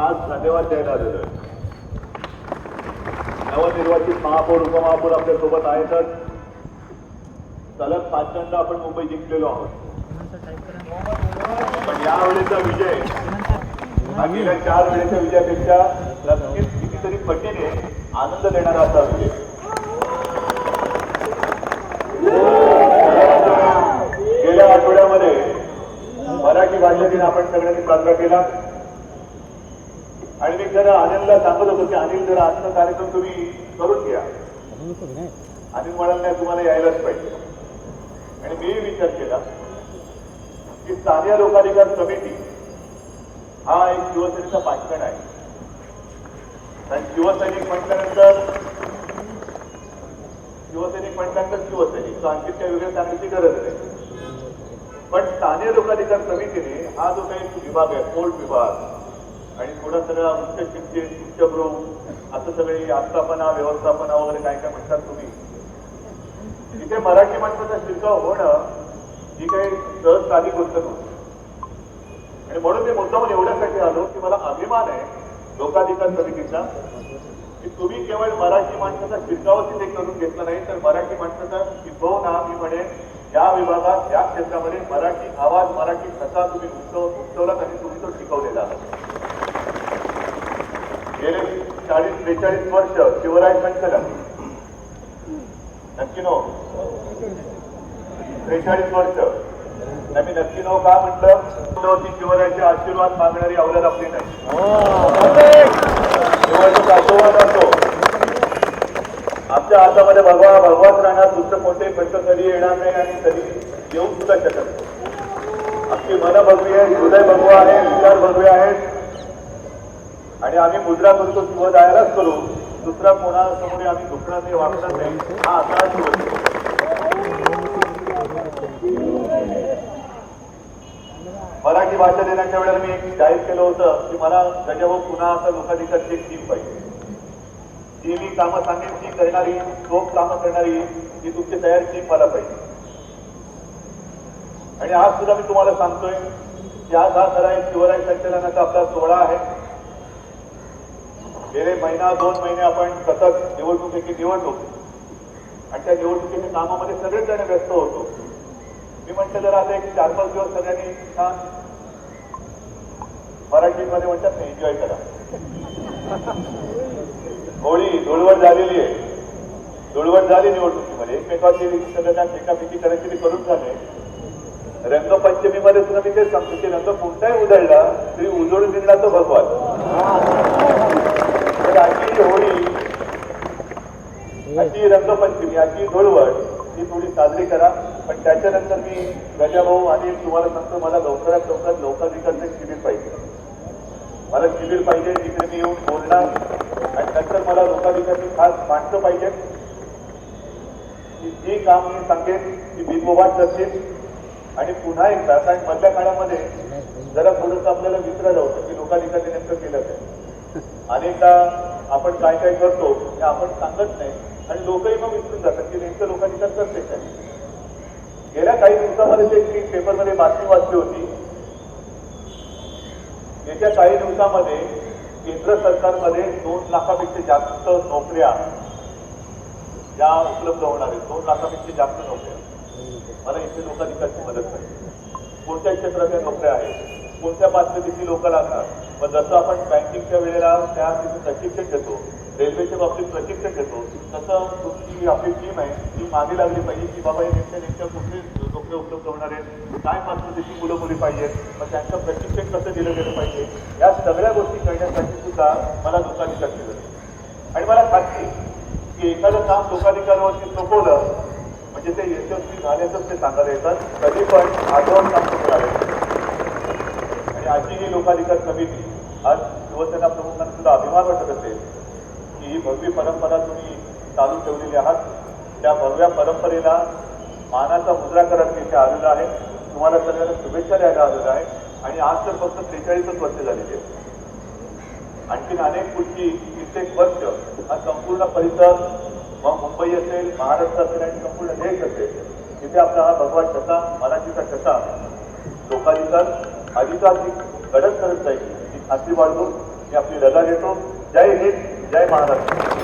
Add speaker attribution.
Speaker 1: आज धन्यवाद द्यायला आलेलो आहे. नवनिर्वाचित महापौर उपमहापौर आपल्या सोबत आहेतच. सलग 5 आपण मुंबई जिंकलेलो आहोत. पण यावेळेचा विजय हा गेल्या 4 वेळेच्या विजयापेक्षा नक्कीच कितीतरी पटीने आनंद देणारा असा विजय. गेल्या आठवड्यामध्ये मराठी भाषेतील आपण सगळ्यांनी साजरा केला आणि मी जरा अनिलला सांगत होतो की अनिल जरा आजचा कार्यक्रम तुम्ही करून घ्या. अनिल म्हणाल नाही तुम्हाला यायलाच पाहिजे. आणि मी विचार केला की स्थानीय लोकाधिकार समिती हा एक शिवसेनेचा पाठबळ आहे. आणि शिवसैनिक म्हटल्यानंतर शिवसैनिक तो आणखी काही वेगळं सांगण्याची गरज नाही. पण स्थानीय लोकाधिकार समितीने हा जो काही विभाग आहे, पोर्ट विभाग आणि थोडा सगळा उच्च शिक्षण उच्चभ्रू असं सगळे आस्थापना व्यवस्थापना वगैरे काय काय म्हणतात तुम्ही, तिथे मराठी माणसाचा शिरकाव होणं ही काही सहज साधी गोष्ट नव्हती. आणि म्हणून मी मुद्दामून एवढ्यासाठी आलो की मला अभिमान आहे लोकाधिकार समितीचा की तुम्ही केवळ मराठी माणसाचा शिरकाव तिथे करून घेतला नाही, तर मराठी माणसाचा शिकवणा मी म्हणेन या विभागात या क्षेत्रामध्ये मराठी आवाज मराठी कथा तुम्ही उठवलात आणि तुम्ही तो शिकवलेला आहात. गेले 40-43 वर्ष शिवराय संचलन नक्की नो 43 वर्ष मी नक्की नो का म्हटलं की शिवरायाचे आशीर्वाद मागणारी अवलाद आपली नाही. निवडणूक आशीर्वाद असतो आमच्या हातामध्ये भगवाच राहणार, दुसरं कोणतेही प्रश्न कधी येणार नाही आणि कधी येऊ सुद्धा शकत नाही. आमची मन भगवी आहे, हृदय भगव आहे, विचार भगवे आहेत आणि आम्ही मुद्रा करतो शिवदायालाच करू. दुसरा कोणासमोर आम्ही झुकणार नाही, वागणार नाही. हा असा शिवसेना. मराठी भाषा देण्याच्या वेळेला मी एक जाहीर केलं होतं की मला गजाभाऊ पुन्हा असं लोकाधिकारची एक टीम पाहिजे. जी मी कामं सांगेन ती करणारी, लोक कामं करणारी, ही तुमची तयारी टीम मला पाहिजे. आणि आज सुद्धा मी तुम्हाला सांगतोय की आज हा खरा एक शिवराय संचलनाचा आपला सोहळा आहे. गेले 1-2 महिने आपण सतत निवडणुकीची निवडणूक आणि त्या निवडणुकीच्या कामामध्ये सगळेच जण व्यस्त होतो. मी म्हटलं जर आता एक 4-5 दिवस सगळ्यांनी छान मराठीमध्ये म्हणतात ना एन्जॉय करा. होळी धुळवट झालेली आहे, धुळवट झाली निवडणुकीमध्ये, एकमेकांची सगळ्यांना फेकाफेकी करायची ते करून झाले. रंगपंचमीमध्ये सुद्धा मी तेच सांगतो की रंग कोणताही उधळला तरी उजळून निघणार तो भगवान. तर अशी होळी, अशी रंगपंचमी, अशी धुळवट ही थोडी साजरी करा. पण त्याच्यानंतर मी गजाभाऊ आणि तुम्हाला सांगतो मला लवकरात लवकर लोकाधिकारचं शिबिर पाहिजे. मला शिबिर पाहिजे तिकडे मी येऊन बोलणार आणि नंतर मला लोकाधिकारची खास माणसं पाहिजे की जी काम मी सांगेन ती बिनबोबाट करतील. आणि पुन्हा एकदा कारण मधल्या काळामध्ये जरा थोडंसं आपल्याला विसरायला होतं की लोकाधिकारी नेमकं केलं काय. अनेकदा आपण काय काय करतो हे आपण सांगत नाही आणि लोकही मग विसरून जातात की नेमकं लोकाधिकार करते काय. गेल्या काही दिवसामध्ये ते पेपरमध्ये बातमी वाचली होती. येत्या काही दिवसामध्ये केंद्र सरकारमध्ये 2 लाखापेक्षा जास्त नोकऱ्या या उपलब्ध होणार आहेत. 2 लाखापेक्षा जास्त नोकऱ्या. मला इथे लोकाधिकारची मदत पाहिजे. कोणत्या क्षेत्राच्या नोकऱ्या आहेत, कोणत्या पात्रतेची लोक लागणार. मग जसं आपण बँकिंगच्या वेळेला त्या तिथे प्रशिक्षण घेतो, रेल्वेच्या बाबतीत प्रशिक्षण घेतो, तसं तुमची आपली टीम आहे ती मागे लागली पाहिजे की बाबा हे नेमक्या कुठे नोकऱ्या उपलब्ध होणार आहेत, काय पात्रतेची मुलं मुली पाहिजेत, मग त्यांचं प्रशिक्षण कसं दिलं गेलं पाहिजे. या सगळ्या गोष्टी करण्यासाठी सुद्धा मला लोकाधिकार दिलं. आणि मला खात्री की एखादं काम लोकाधिकारावरती सोपवलं म्हणजे ते यशस्वी झाल्याचंच ते सांगायला येतात. कधी पण आठवण काम करावे. आणि अशी ही लोकाधिकार समिती आज शिवसेना प्रमुखांना सुद्धा अभिमान वाटत असेल की ही भव्य परंपरा तुम्ही चालू ठेवलेली आहात. त्या भव्य परंपरेला मानाचा मुद्रा करत इथे आलेला आहे. तुम्हाला सगळ्यांना शुभेच्छा द्यायला आलेला आहे. आणि आज तर फक्त 43च वर्ष झालेली आहेत. आणखीन अनेक पुढची 30 वर्ष हा संपूर्ण परिसर मग मुंबई असेल, महाराष्ट्र असेल आणि संपूर्ण देश असेल तिथे आपला हा भगवान ठसा, मराठीचा ठसा, लोकाधिकार अधिकाधिक घडत करत जाईल ही खात्री बाळगून मी आपली रजा घेतो. जय हिंद, जय महाराष्ट्र.